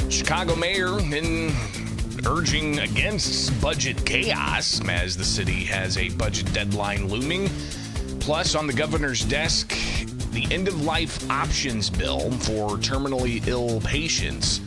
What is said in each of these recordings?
Chicago mayor been urging against budget chaos as the city has a budget deadline looming. Plus, on the governor's desk, the end-of-life options bill for terminally ill patients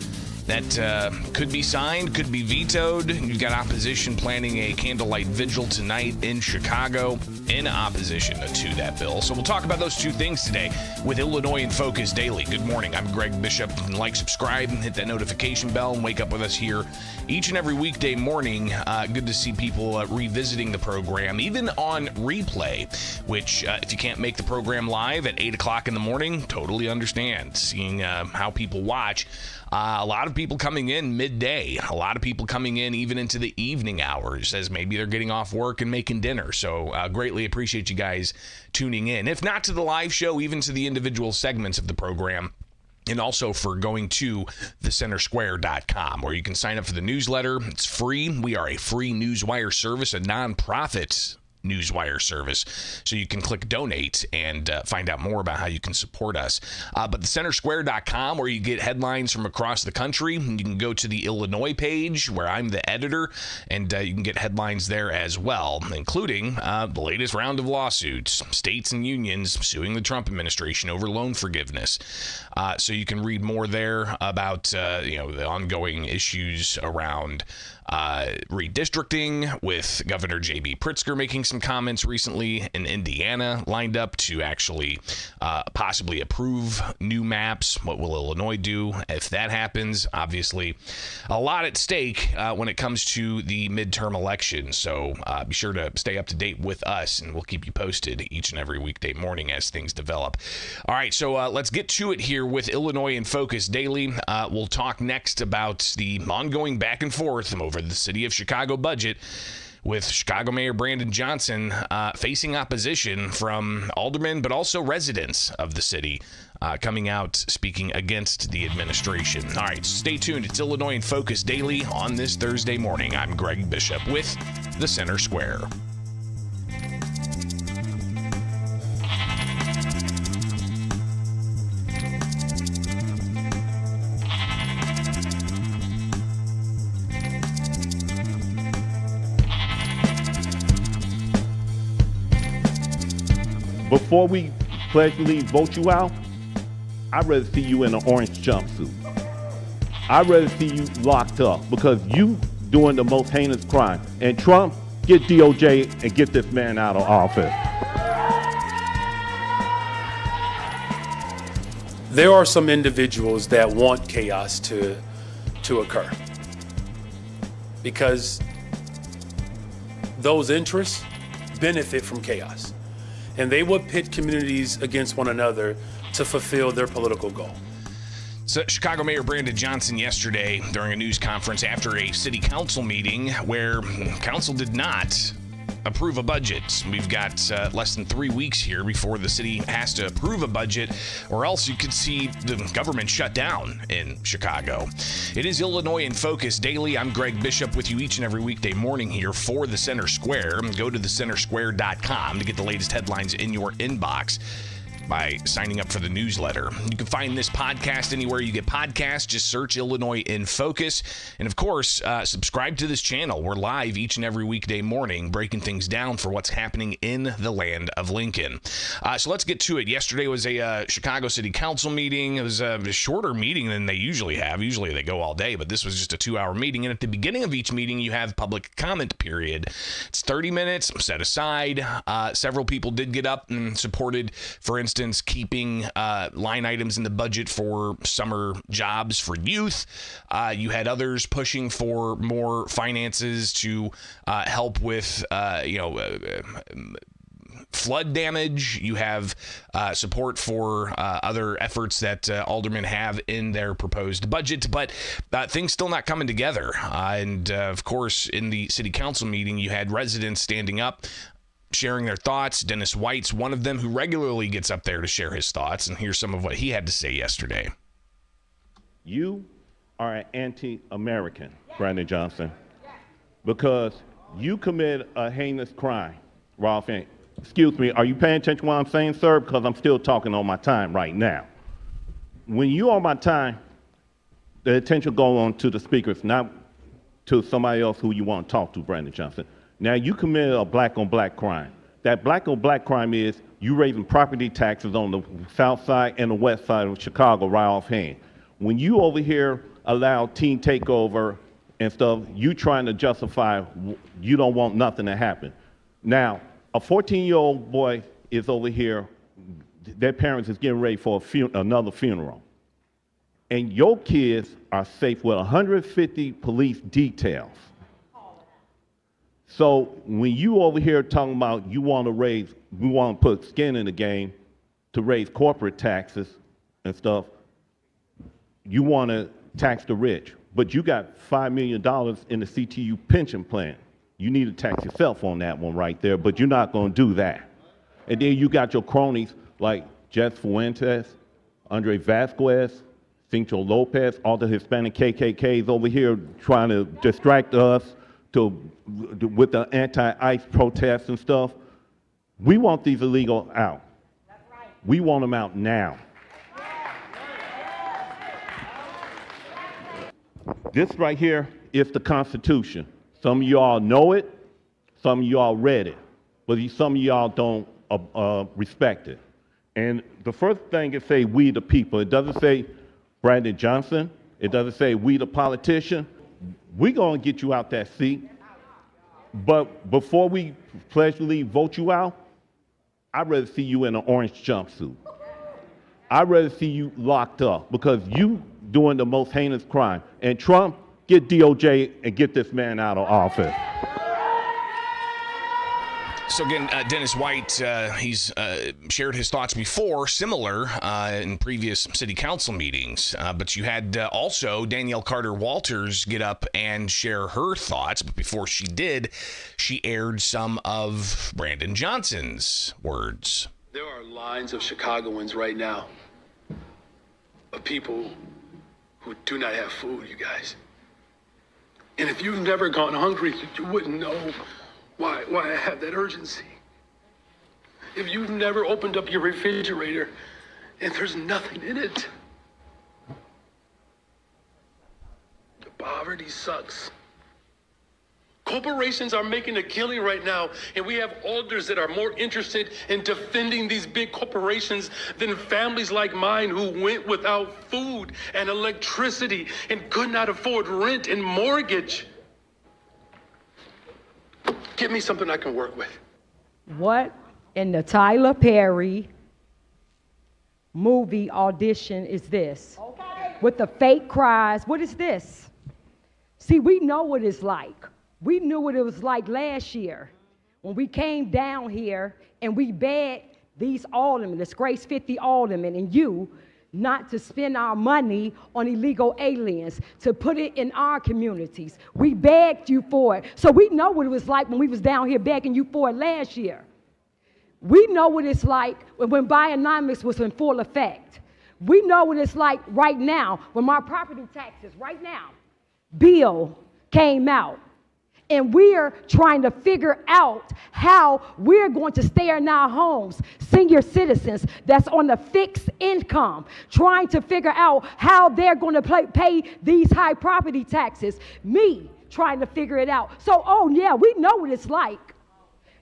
that could be signed, could be vetoed. You've got opposition planning a candlelight vigil tonight in Chicago in opposition to that bill. So we'll talk about those two things today with Illinois in Focus Daily. Good morning. I'm Greg Bishop. Like, subscribe, and hit that notification bell, and wake up with us here each and every weekday morning. Good to see people revisiting the program, even on replay, which if you can't make the program live at 8 o'clock in the morning, totally understand. Seeing how people watch. A lot of people coming in midday, a lot of people coming in even into the evening hours as maybe they're getting off work and making dinner. So greatly appreciate you guys tuning in. If not to the live show, even to the individual segments of the program. And also for going to thecentersquare.com, where you can sign up for the newsletter. It's free. We are a free newswire service, a nonprofit newswire service, so you can click donate and find out more about how you can support us. But thecentersquare.com, where you get headlines from across the country. You can go to the Illinois page, where I'm the editor, and you can get headlines there as well, including the latest round of lawsuits, states and unions suing the Trump administration over loan forgiveness. So you can read more there about the ongoing issues around redistricting, with Governor J.B. Pritzker making some comments recently in Indiana, lined up to actually possibly approve new maps. What will Illinois do if that happens? Obviously, a lot at stake when it comes to the midterm elections. So be sure to stay up to date with us, and we'll keep you posted each and every weekday morning as things develop. All right, so let's get to it here with Illinois in Focus Daily. We'll talk next about the ongoing back and forth over the city of Chicago budget, with Chicago Mayor Brandon Johnson facing opposition from aldermen, but also residents of the city coming out speaking against the administration. All right, stay tuned. It's Illinois in Focus Daily on this Thursday morning. I'm Greg Bishop with The Center Square. Before we pledgely vote you out, I'd rather see you in an orange jumpsuit. I'd rather see you locked up, because you doing the most heinous crime. And Trump, get DOJ and get this man out of office. There are some individuals that want chaos to occur, because those interests benefit from chaos. And they would pit communities against one another to fulfill their political goal. So Chicago Mayor Brandon Johnson yesterday during a news conference after a city council meeting where council did not approve a budget. We've got less than 3 weeks here before the city has to approve a budget, or else you could see the government shut down in Chicago. It is Illinois in Focus Daily. I'm Greg Bishop with you each and every weekday morning here for the Center Square. Go to thecentersquare.com to get the latest headlines in your inbox by signing up for the newsletter. You can find this podcast anywhere you get podcasts. Just search Illinois in Focus. And of course, subscribe to this channel. We're live each and every weekday morning, breaking things down for what's happening in the land of Lincoln. So let's get to it. Yesterday was a Chicago City Council meeting. It was a shorter meeting than they usually have. Usually they go all day, but this was just a 2-hour meeting. And at the beginning of each meeting, you have public comment period. It's 30 minutes set aside. Several people did get up and supported, for instance, instance, keeping line items in the budget for summer jobs for youth. You had others pushing for more finances to help with, flood damage. You have support for other efforts that aldermen have in their proposed budget, but things still not coming together. And of course, in the city council meeting, you had residents standing up, sharing their thoughts. Dennis White's one of them who regularly gets up there to share his thoughts, and here's some of what he had to say yesterday. You are an anti-American, Brandon Johnson, because you committed a heinous crime, Ralph. Excuse me, are you paying attention to what I'm saying, sir? Because I'm still talking on my time right now. When you on my time, the attention go on to the speakers, not to somebody else who you want to talk to, Brandon Johnson. Now, you committed a black-on-black crime. That black-on-black crime is you raising property taxes on the south side and the west side of Chicago right offhand. When you over here allow teen takeover and stuff, you trying to justify you don't want nothing to happen. Now, a 14-year-old boy is over here, their parents is getting ready for another funeral. And your kids are safe with 150 police details. So when you over here talking about we want to put skin in the game to raise corporate taxes and stuff, you want to tax the rich. But you got $5 million in the CTU pension plan. You need to tax yourself on that one right there, but you're not going to do that. And then you got your cronies like Jess Fuentes, Andre Vasquez, Cincho Lopez, all the Hispanic KKKs over here trying to distract us with the anti-ICE protests and stuff. We want these illegal out. That's right. We want them out now. This right here is the Constitution. Some of y'all know it, some of y'all read it, but some of y'all don't respect it. And the first thing it say we the people. It doesn't say Brandon Johnson. It doesn't say we the politician. We're going to get you out that seat. But before we pledgefully vote you out, I'd rather see you in an orange jumpsuit. I'd rather see you locked up because you doing the most heinous crime. And Trump, get DOJ and get this man out of office. So again, Dennis White, he's shared his thoughts before, similar in previous city council meetings. But you had also Danielle Carter Walters get up and share her thoughts. But before she did, she aired some of Brandon Johnson's words. There are lines of Chicagoans right now of people who do not have food, you guys. And if you've never gone hungry, you wouldn't know why I have that urgency. If you've never opened up your refrigerator and there's nothing in it, the poverty sucks. Corporations are making a killing right now, and we have alders that are more interested in defending these big corporations than families like mine who went without food and electricity and could not afford rent and mortgage. Give me something I can work with. What in the Tyler Perry movie audition is this? Okay. With the fake cries, what is this? See, we know what it's like. We knew what it was like last year when we came down here and we begged these aldermen, this Grace 50 aldermen and you, not to spend our money on illegal aliens, to put it in our communities. We begged you for it. So we know what it was like when we was down here begging you for it last year. We know what it's like when Bionomics was in full effect. We know what it's like right now when my property taxes, right now, bill came out. And we're trying to figure out how we're going to stay in our homes, senior citizens that's on a fixed income, trying to figure out how they're going to pay these high property taxes. Me trying to figure it out. So, oh yeah, we know what it's like.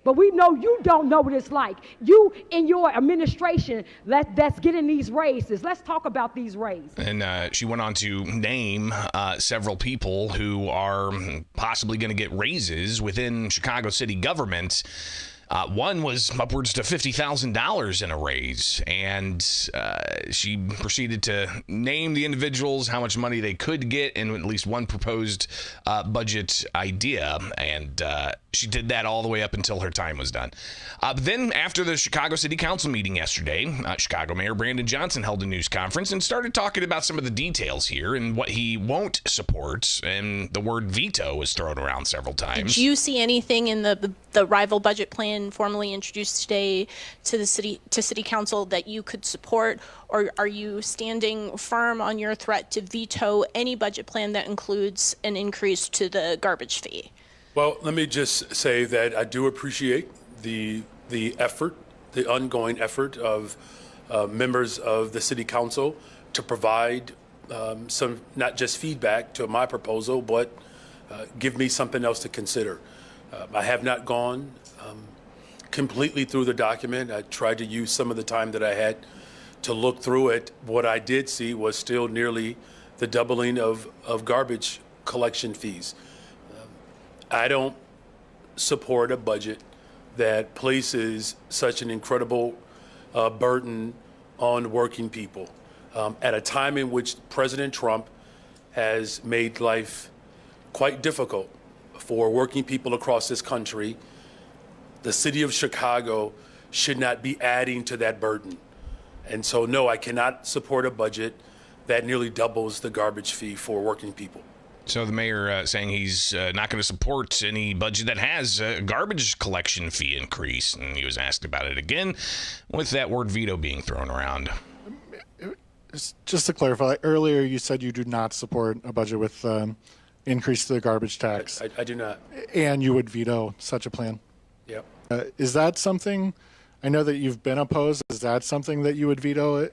But we know you don't know what it's like. You in your administration that's getting these raises. Let's talk about these raises. And she went on to name several people who are possibly going to get raises within Chicago city government. One was upwards to $50,000 in a raise, and she proceeded to name the individuals, how much money they could get, and at least one proposed budget idea, and she did that all the way up until her time was done. But then after the Chicago City Council meeting yesterday, Chicago Mayor Brandon Johnson held a news conference and started talking about some of the details here and what he won't support, and the word veto was thrown around several times. Did you see anything in the rival budget plan formally introduced today to the city council that you could support, or are you standing firm on your threat to veto any budget plan that includes an increase to the garbage fee? Well, let me just say that I do appreciate the effort, the ongoing effort of members of the city council to provide some, not just feedback to my proposal, but give me something else to consider. I have not gone completely through the document. I tried to use some of the time that I had to look through it. What I did see was still nearly the doubling of garbage collection fees. I don't support a budget that places such an incredible burden on working people at a time in which President Trump has made life quite difficult for working people across this country. The city of Chicago should not be adding to that burden. And so, no, I cannot support a budget that nearly doubles the garbage fee for working people. So the mayor saying he's not going to support any budget that has a garbage collection fee increase. And he was asked about it again with that word veto being thrown around. Just to clarify, earlier you said you do not support a budget with increase to the garbage tax. I do not. And you would veto such a plan. Yep. Is that something, I know that you've been opposed, is that something that you would veto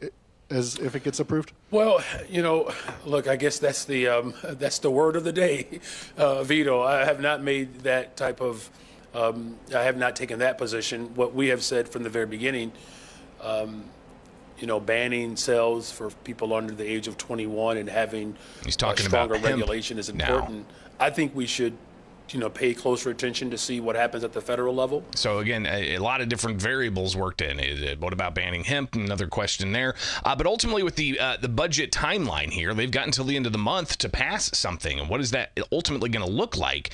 as if it gets approved? Well, you know, look, I guess that's the word of the day, veto. I have not made that type of, I have not taken that position. What we have said from the very beginning, banning sales for people under the age of 21 and having He's talking stronger about hemp regulation is important. Now. I think we should pay closer attention to see what happens at the federal level. So again, a lot of different variables worked in. What about banning hemp? Another question there. But ultimately, with the budget timeline here, they've got until the end of the month to pass something. And what is that ultimately going to look like?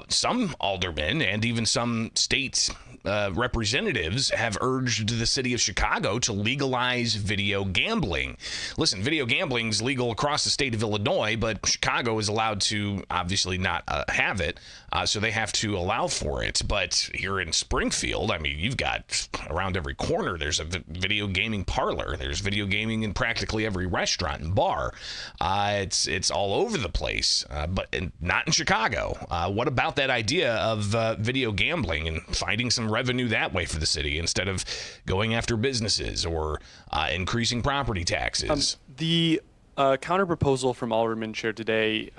Some aldermen and even some states representatives have urged the city of Chicago to legalize video gambling. Listen, video gambling is legal across the state of Illinois, but Chicago is allowed to obviously not have it, so they have to allow for it. But here in Springfield, I mean, you've got around every corner, there's a video gaming parlor. There's video gaming in practically every restaurant and bar. It's all over the place, but not in Chicago. What about that idea of video gambling and finding some revenue that way for the city instead of going after businesses or increasing property taxes? The counter proposal from Alderman shared today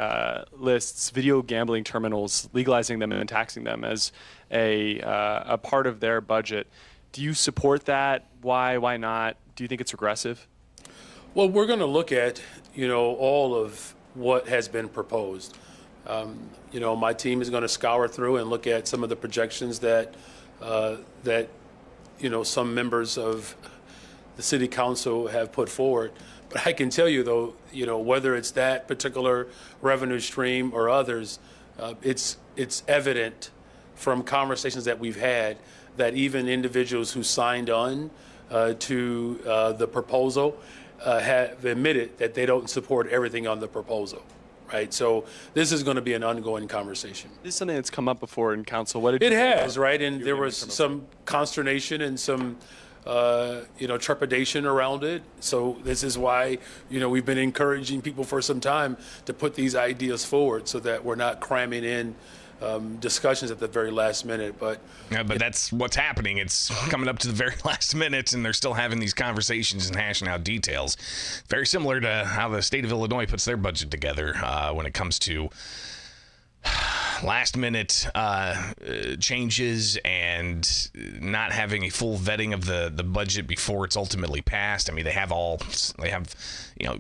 lists video gambling terminals, legalizing them and taxing them as a part of their budget. Do you support that? Why? Why not? Do you think it's regressive? Well, we're going to look at, all of what has been proposed. My team is going to scour through and look at some of the projections that some members of the city council have put forward. But I can tell you, though, whether it's that particular revenue stream or others, it's evident from conversations that we've had that even individuals who signed on to the proposal have admitted that they don't support everything on the proposal. Right. So this is going to be an ongoing conversation. This is something that's come up before in council. What did it you has, right? And there was some consternation and some, trepidation around it. So this is why, we've been encouraging people for some time to put these ideas forward so that we're not cramming in discussions at the very last minute. But that's what's happening. It's coming up to the very last minute, and they're still having these conversations and hashing out details. Very similar to how the state of Illinois puts their budget together when it comes to last-minute changes and not having a full vetting of the budget before it's ultimately passed. I mean, they have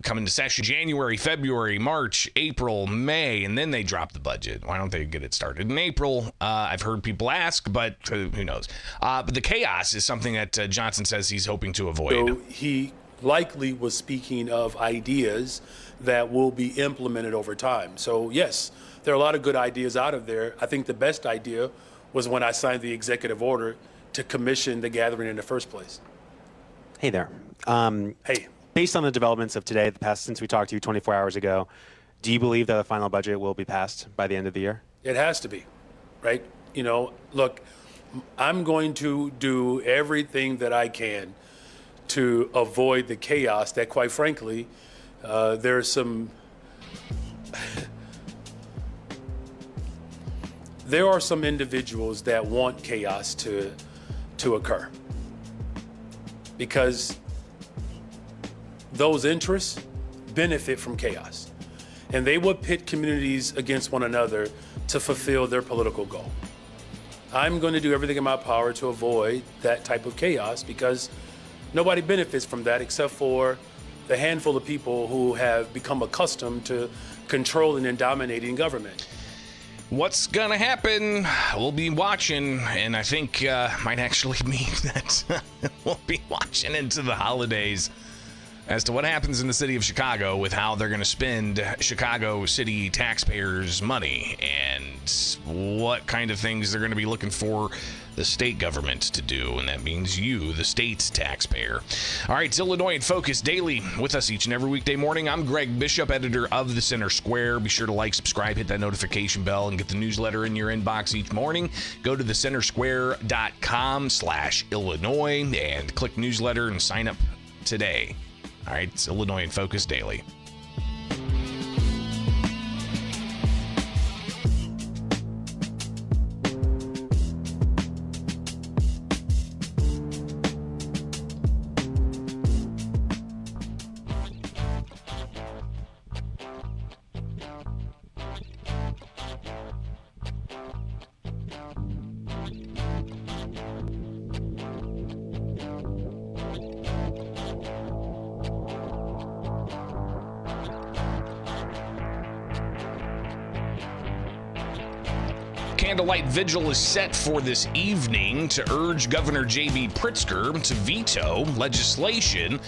come into session January, February, March, April, May, and then they drop the budget. Why don't they get it started in April? I've heard people ask, but who knows? But the chaos is something that Johnson says he's hoping to avoid. So he likely was speaking of ideas that will be implemented over time. So yes, there are a lot of good ideas out of there. I think the best idea was when I signed the executive order to commission the gathering in the first place. Hey there. Hey, Based on the developments of today, since we talked to you 24 hours ago, do you believe that the final budget will be passed by the end of the year? it has to be, right? Look, I'm going to do everything that I can to avoid the chaos that, quite frankly, there are some individuals that want chaos to occur, because those interests benefit from chaos, and they will pit communities against one another to fulfill their political goal. I'm going to do everything in my power to avoid that type of chaos, because nobody benefits from that except for the handful of people who have become accustomed to controlling and dominating government. What's going to happen? We'll be watching, and I think might actually mean that we'll be watching into the holidays as to what happens in the city of Chicago with how they're going to spend Chicago city taxpayers' money and what kind of things they're going to be looking for the state government to do, and that means you, the state's taxpayer. All right, it's Illinois in Focus Daily with us each and every weekday morning. I'm Greg Bishop, editor of the Center Square. Be sure to like, subscribe, hit that notification bell, and get the newsletter in your inbox each morning. Go to thecentersquare.com/Illinois and click newsletter and sign up today. All right, it's Illinois in Focus Daily. Candlelight vigil is set for this evening to urge Governor J.B. Pritzker to veto legislation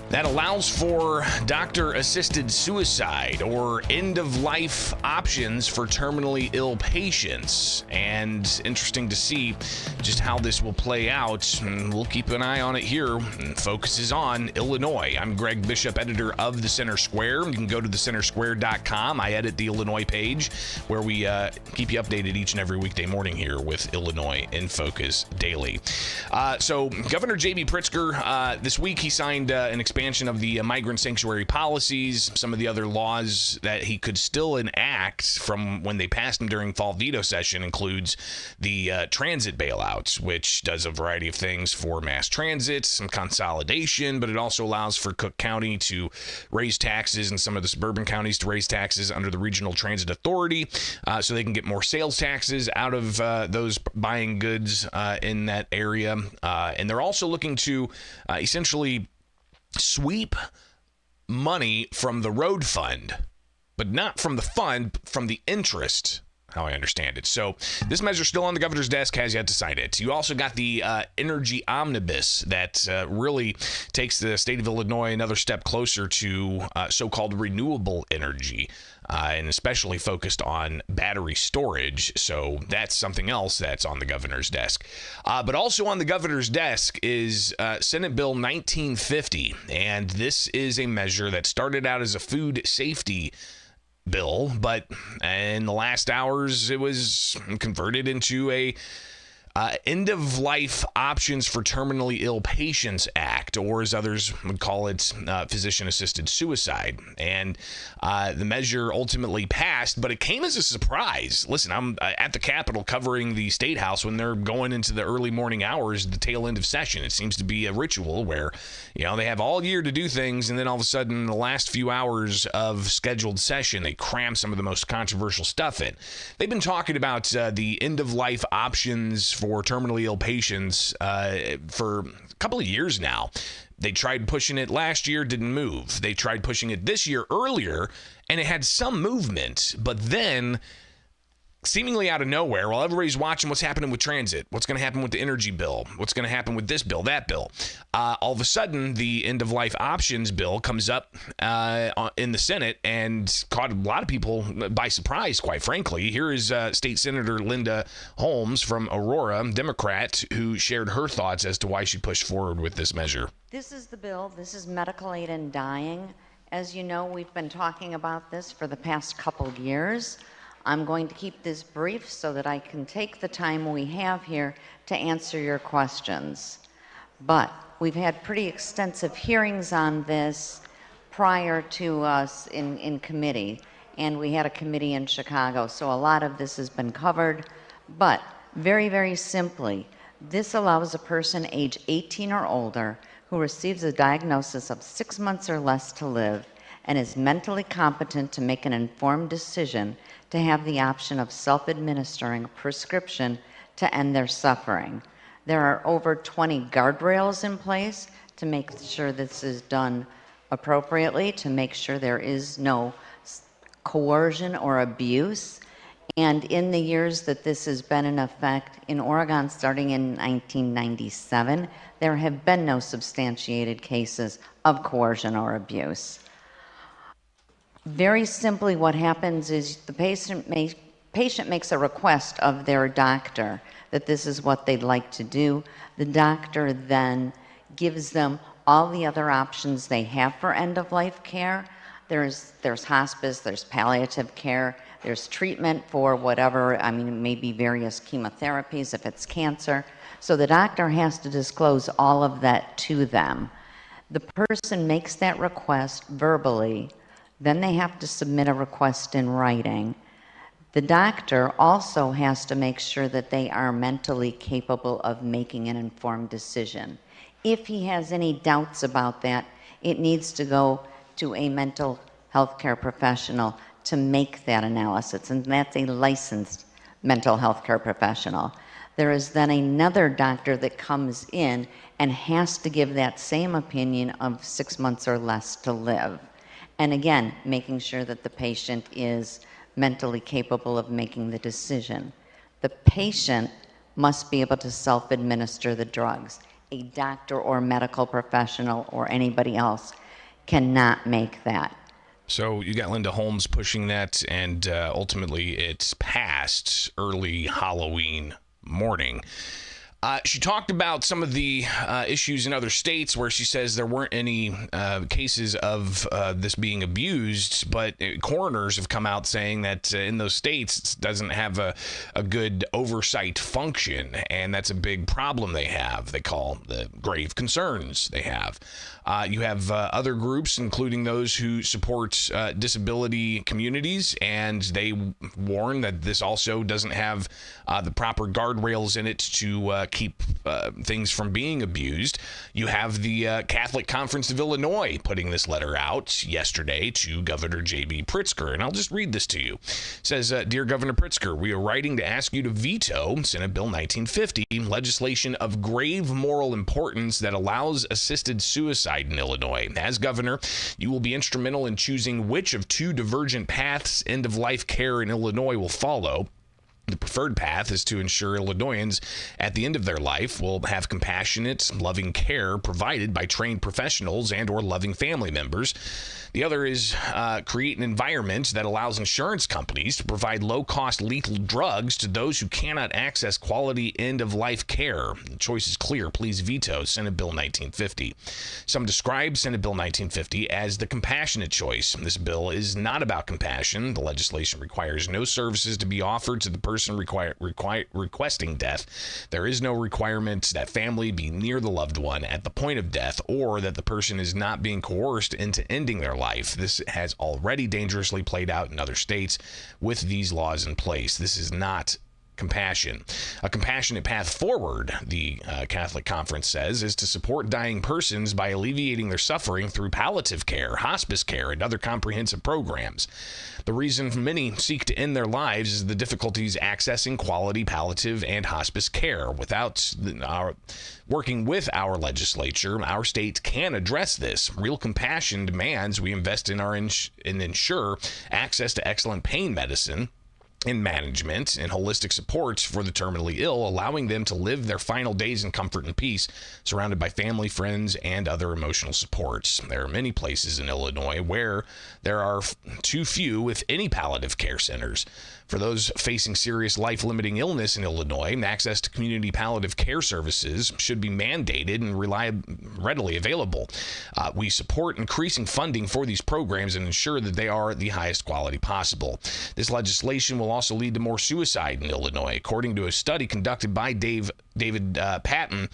that allows for doctor-assisted suicide or end-of-life options for terminally ill patients. And interesting to see just how this will play out. And we'll keep an eye on it here. And focuses on Illinois. I'm Greg Bishop, editor of the Center Square. You can go to thecentersquare.com. I edit the Illinois page where we keep you updated each and every weekday morning here with Illinois in Focus Daily. So Governor J.B. Pritzker, this week he signed an expansion of the migrant sanctuary policies, some of the other laws that he could still enact from when they passed them during fall veto session includes the transit bailouts, which does a variety of things for mass transit, some consolidation, but it also allows for Cook County to raise taxes and some of the suburban counties to raise taxes under the Regional Transit Authority so they can get more sales taxes out of those buying goods in that area. And they're also looking to essentially sweep money from the road fund, but not from the fund, from the interest, how I understand it. So this measure still on the governor's desk, has yet to sign it. You also got the energy omnibus that really takes the state of Illinois another step closer to so-called renewable energy. And especially focused on battery storage. So that's something else that's on the governor's desk. But also on the governor's desk is Senate Bill 1950. And this is a measure that started out as a food safety bill, but in the last hours, it was converted into a End-of-Life Options for Terminally Ill Patients Act, or as others would call it, physician-assisted suicide. And the measure ultimately passed, but it came as a surprise. Listen, I'm at the Capitol covering the State House when they're going into the early morning hours, the tail end of session. It seems to be a ritual where, they have all year to do things, and then all of a sudden, the last few hours of scheduled session, they cram some of the most controversial stuff in. They've been talking about the end-of-life options for terminally ill patients for a couple of years now. They tried pushing it last year, didn't move. They tried pushing it this year earlier, and it had some movement, but then seemingly out of nowhere, while everybody's watching what's happening with transit, what's going to happen with the energy bill, what's going to happen with this bill, that bill, all of a sudden the end-of-life options bill comes up in the Senate and caught a lot of people by surprise, quite frankly. Here is State Senator Linda Holmes from Aurora, Democrat, who shared her thoughts as to why she pushed forward with this measure. This is the bill. This is medical aid in dying. As you know, we've been talking about this for the past couple of years. I'm going to keep this brief so that I can take the time we have here to answer your questions. But we've had pretty extensive hearings on this prior to us in committee, and we had a committee in Chicago, so a lot of this has been covered. But very, very simply, this allows a person age 18 or older who receives a diagnosis of 6 months or less to live and is mentally competent to make an informed decision to have the option of self-administering a prescription to end their suffering. There are over 20 guardrails in place to make sure this is done appropriately, to make sure there is no coercion or abuse. And in the years that this has been in effect, in Oregon starting in 1997, there have been no substantiated cases of coercion or abuse. Very simply, what happens is the patient makes a request of their doctor that this is what they'd like to do. The doctor then gives them all the other options they have for end-of-life care. There's hospice, there's palliative care, there's treatment for whatever, maybe various chemotherapies if it's cancer. So the doctor has to disclose all of that to them. The person makes that request verbally. Then they have to submit a request in writing. The doctor also has to make sure that they are mentally capable of making an informed decision. If he has any doubts about that, it needs to go to a mental health care professional to make that analysis, and that's a licensed mental health care professional. There is then another doctor that comes in and has to give that same opinion of 6 months or less to live. And again, making sure that the patient is mentally capable of making the decision. The patient must be able to self-administer the drugs. A doctor or medical professional or anybody else cannot make that. So you got Linda Holmes pushing that, and ultimately it's passed early Halloween morning. She talked about some of the issues in other states where she says there weren't any cases of this being abused, but coroners have come out saying that in those states it doesn't have a good oversight function, and that's a big problem they have. They call the grave concerns they have. You have other groups, including those who support disability communities, and they warn that this also doesn't have the proper guardrails in it to keep things from being abused. You have the Catholic Conference of Illinois putting this letter out yesterday to Governor J.B. Pritzker, and I'll just read this to you. It says, Dear Governor Pritzker, we are writing to ask you to veto Senate Bill 1950, legislation of grave moral importance that allows assisted suicide in Illinois. As governor, you will be instrumental in choosing which of two divergent paths end-of-life care in Illinois will follow. The preferred path is to ensure Illinoisans at the end of their life will have compassionate, loving care provided by trained professionals and or loving family members. The other is create an environment that allows insurance companies to provide low-cost lethal drugs to those who cannot access quality end-of-life care. The choice is clear. Please veto Senate Bill 1950. Some describe Senate Bill 1950 as the compassionate choice. This bill is not about compassion. The legislation requires no services to be offered to the person requesting death. There is no requirement that family be near the loved one at the point of death, or that the person is not being coerced into ending their life. This has already dangerously played out in other states with these laws in place. This is not compassion. A compassionate path forward, the Catholic Conference says, is to support dying persons by alleviating their suffering through palliative care, hospice care, and other comprehensive programs. The reason many seek to end their lives is the difficulties accessing quality palliative and hospice care. Without working with our legislature, our state can address this. Real compassion demands we invest in and ensure access to excellent pain medicine, in management and holistic supports for the terminally ill, allowing them to live their final days in comfort and peace, surrounded by family, friends, and other emotional supports. There are many places in Illinois where there are too few, if any, palliative care centers. For those facing serious life-limiting illness in Illinois, access to community palliative care services should be mandated and readily available. We support increasing funding for these programs and ensure that they are the highest quality possible. This legislation will also lead to more suicide in Illinois. According to a study conducted by David Patton,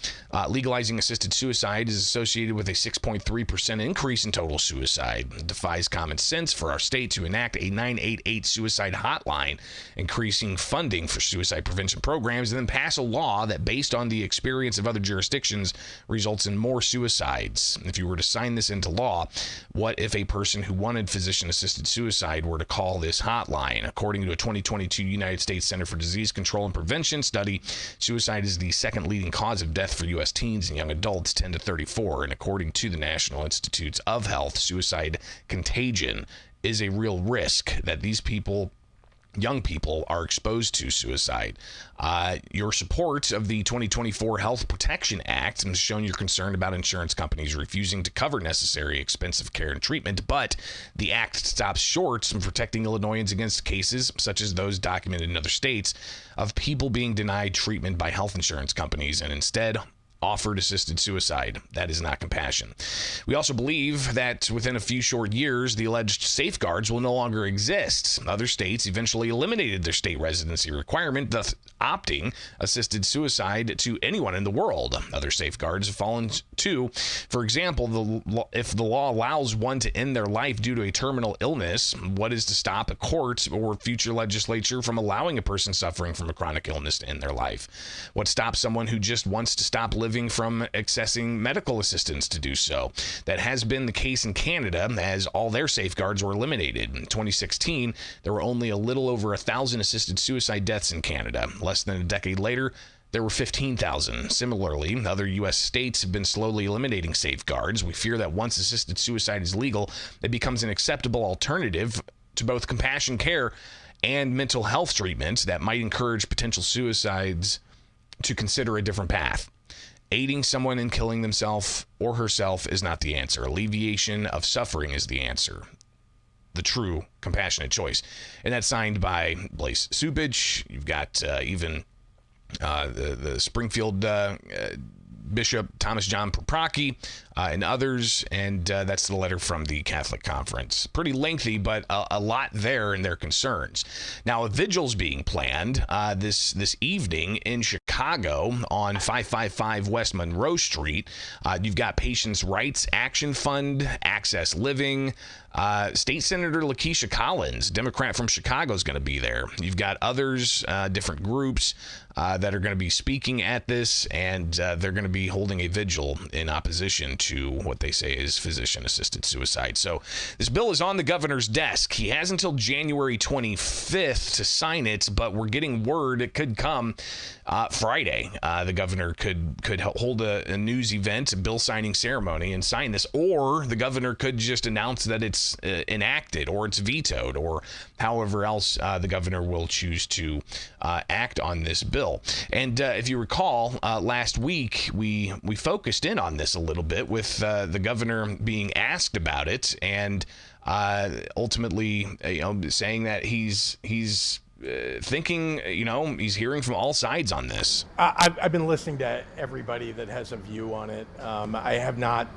legalizing assisted suicide is associated with a 6.3% increase in total suicide. It defies common sense for our state to enact a 988 suicide hotline, increasing funding for suicide prevention programs, and then pass a law that, based on the experience of other jurisdictions, results in more suicides. If you were to sign this into law, what if a person who wanted physician-assisted suicide were to call this hotline? According to a 2022 United States Center for Disease Control and Prevention study, suicide is the second leading cause of death for U.S. teens and young adults 10 to 34. And according to the National Institutes of Health, suicide contagion is a real risk that these people, young people, are exposed to suicide. Your support of the 2024 Health Protection Act has shown you're concerned about insurance companies refusing to cover necessary expensive care and treatment, but the act stops short from protecting Illinoisans against cases such as those documented in other states of people being denied treatment by health insurance companies and instead offered assisted suicide. That is not compassion. We also believe that within a few short years, the alleged safeguards will no longer exist. Other states eventually eliminated their state residency requirement, thus opting assisted suicide to anyone in the world. Other safeguards have fallen too. For example, if the law allows one to end their life due to a terminal illness, what is to stop a court or future legislature from allowing a person suffering from a chronic illness to end their life? What stops someone who just wants to stop living from accessing medical assistance to do so? That has been the case in Canada, as all their safeguards were eliminated. In 2016, there were only a little over 1,000 assisted suicide deaths in Canada. Less than a decade later, there were 15,000. Similarly, other U.S. states have been slowly eliminating safeguards. We fear that once assisted suicide is legal, it becomes an acceptable alternative to both compassion care and mental health treatment that might encourage potential suicides to consider a different path. Aiding someone in killing themselves or herself is not the answer. Alleviation of suffering is the answer. The true compassionate choice. And that's signed by Blaise Cupich. You've got even the Springfield Bishop Thomas John Paprocki and others, and that's the letter from the Catholic Conference. Pretty lengthy, but a lot there in their concerns. Now, a vigil's being planned this evening in Chicago on 555 West Monroe Street. You've got Patients' Rights Action Fund, Access Living. State Senator Lakeisha Collins, Democrat from Chicago, is going to be there. You've got others, different groups that are going to be speaking at this, and they're going to be holding a vigil in opposition to what they say is physician-assisted suicide. So this bill is on the governor's desk. He has until January 25th to sign it, but we're getting word it could come Friday. The governor could hold a news event, a bill signing ceremony, and sign this, or the governor could just announce that it's it's enacted or it's vetoed or however else the governor will choose to act on this bill. And if you recall, last week we focused in on this a little bit with the governor being asked about it and ultimately, saying that he's thinking, he's hearing from all sides on this. I've been listening to everybody that has a view on it. I have not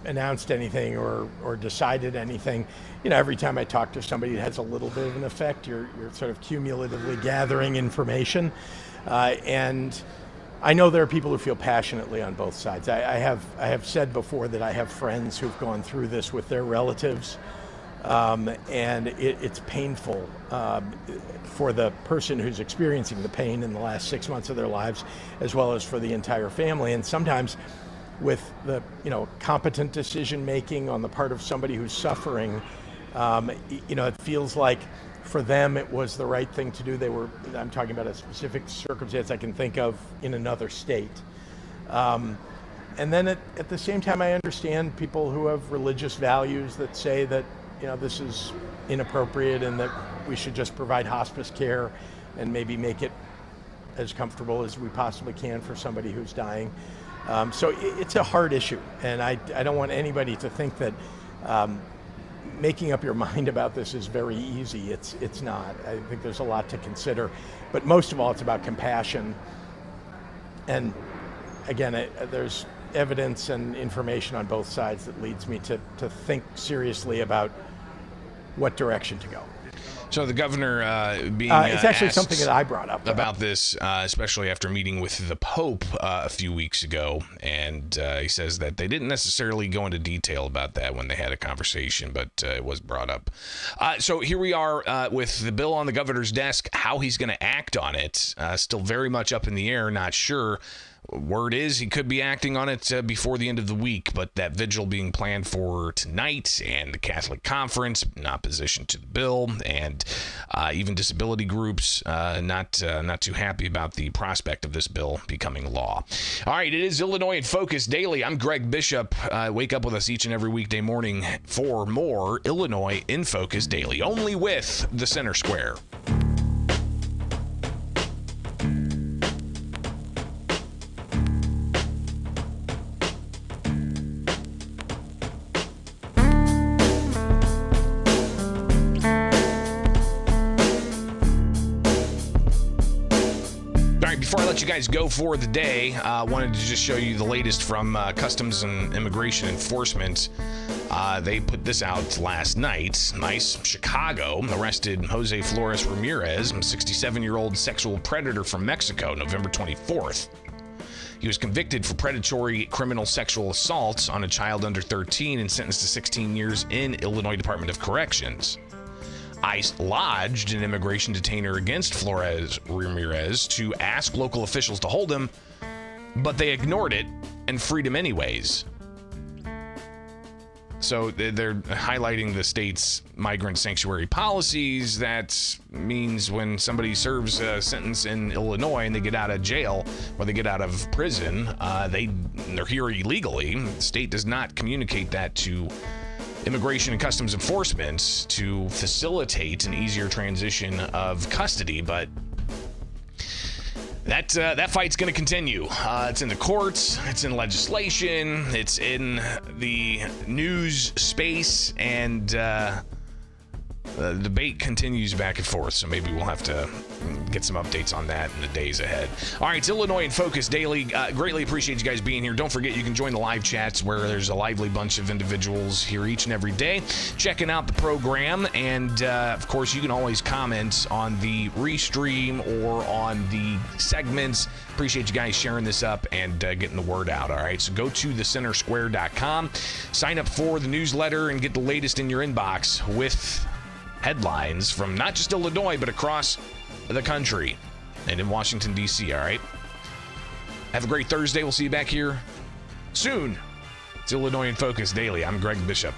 announced anything or decided anything. Every time I talk to somebody, it has a little bit of an effect. You're sort of cumulatively gathering information. And I know there are people who feel passionately on both sides. I have said before that I have friends who've gone through this with their relatives, and it's painful for the person who's experiencing the pain in the last 6 months of their lives, as well as for the entire family. And sometimes with the competent decision making on the part of somebody who's suffering, it feels like for them it was the right thing to do. I'm talking about a specific circumstance I can think of in another state. And then at the same time, I understand people who have religious values that say that this is inappropriate and that we should just provide hospice care and maybe make it as comfortable as we possibly can for somebody who's dying. So it's a hard issue, and I don't want anybody to think that making up your mind about this is very easy. It's not. I think there's a lot to consider, but most of all, it's about compassion. And again, there's evidence and information on both sides that leads me to think seriously about what direction to go. So the governor being it's actually asked something that I brought up about this, especially after meeting with the Pope a few weeks ago, and he says that they didn't necessarily go into detail about that when they had a conversation, but it was brought up. So here we are with the bill on the governor's desk. How he's going to act on it, still very much up in the air, not sure. Word is he could be acting on it before the end of the week, but that vigil being planned for tonight, and the Catholic Conference in opposition to the bill, and even disability groups not too happy about the prospect of this bill becoming law. All right, it is Illinois in Focus Daily. I'm Greg Bishop. Wake up with us each and every weekday morning for more Illinois in Focus Daily, only with the Center Square. Before I let you guys go for the day, I wanted to just show you the latest from Customs and Immigration Enforcement. They put this out last night. Nice. Chicago arrested Jose Flores Ramirez, a 67-year-old sexual predator from Mexico, November 24th. He was convicted for predatory criminal sexual assault on a child under 13 and sentenced to 16 years in Illinois Department of Corrections. ICE lodged an immigration detainer against Flores Ramirez to ask local officials to hold him, but they ignored it and freed him anyways. So they're highlighting the state's migrant sanctuary policies. That means when somebody serves a sentence in Illinois and they get out of jail or they get out of prison, they're here illegally. The state does not communicate that to Immigration and Customs Enforcement to facilitate an easier transition of custody, but that fight's going to continue. It's in the courts, it's in legislation, it's in the news space, and the debate continues back and forth, so maybe we'll have to get some updates on that in the days ahead. All right, it's Illinois in Focus Daily. Greatly appreciate you guys being here. Don't forget you can join the live chats where there's a lively bunch of individuals here each and every day checking out the program. And, of course, you can always comment on the restream or on the segments. Appreciate you guys sharing this up and getting the word out, all right? So go to thecentersquare.com, sign up for the newsletter, and get the latest in your inbox with headlines from not just Illinois, but across the country and in Washington, D.C., all right? Have a great Thursday. We'll see you back here soon. It's Illinois in Focus Daily. I'm Greg Bishop.